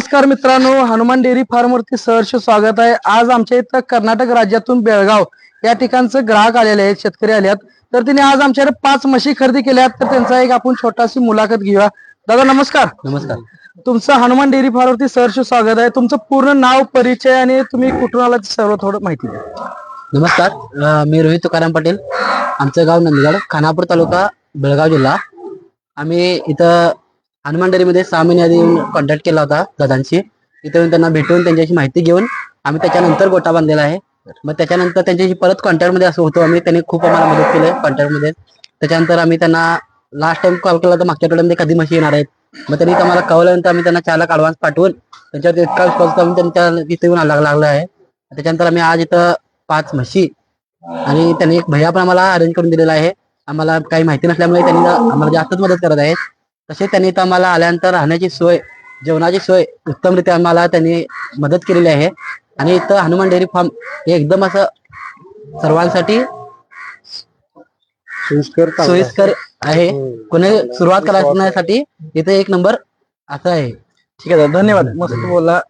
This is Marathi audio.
नमस्कार मित्रांनो, हनुमान डेअरी फार्म वरती सहर्ष स्वागत आहे। आज आमच्या इथं कर्नाटक राज्यातून बेळगाव या ठिकाणचे ग्राहक आलेले आहेत, शेतकरी आले आहेत। तर तिने आज आमच्याकडे 5 म्हशी खरेदी केल्यात, तर त्यांचा एक आपण छोटाशी मुलाखत घेऊया। दादा नमस्कार। नमस्कार। तुमचं हनुमान डेअरी फार्म वरती सहर्ष स्वागत आहे। तुमचं पूर्ण नाव, परिचय आणि तुम्ही कुठून आलात सर्व थोडं माहिती द्या। नमस्कार, मी रोहित तुकाराम पाटील। आमचं गाव नंदगड, खानापूर तालुका, बेळगाव जिल्हा। आम्ही इथं हनुमान डेअरीमध्ये 6 महिने आधी कॉन्टॅक्ट केला होता दादांशी। इथे येऊन त्यांना भेटून त्यांच्याशी माहिती घेऊन आम्ही त्याच्यानंतर गोटा बांधलेला आहे। मग त्याच्यानंतर त्यांच्याशी परत कॉन्टॅक्टमध्ये असं होतो आम्ही, त्यांनी खूप आम्हाला मदत केली कॉन्टॅक्टमध्ये। त्याच्यानंतर आम्ही त्यांना लास्ट टाइम कॉल केला तर मागच्या आठवड्यामध्ये कधी म्हशी येणार आहेत, मग त्यांनी आम्हाला कळवल्यानंतर आम्ही त्यांना 4 लाख ॲडव्हान्स पाठवून त्यांच्यावर इतका विश्वास करून त्यांच्या इथे येऊन लागला आहे। त्याच्यानंतर आम्ही आज इथं 5 म्हशी आणि त्यांनी एक भैया पण आम्हाला अरेंज करून दिलेला आहे। आम्हाला काही माहिती नसल्यामुळे त्यांनी आम्हाला जास्तच मदत करत आहेत। तसेच त्यांनी इथं आम्हाला आल्यानंतर राहण्याची सोय, जेवणाची सोय उत्तमरित्या आम्हाला त्यांनी मदत केलेली आहे। आणि इथं हनुमान डेअरी फार्म हे एकदम असं सर्वांसाठी सोयीस्कर आहे। कोणी सुरुवात करण्यासाठी इथे एक नंबर असं आहे। ठीक आहे, धन्यवाद, मस्त बोलला।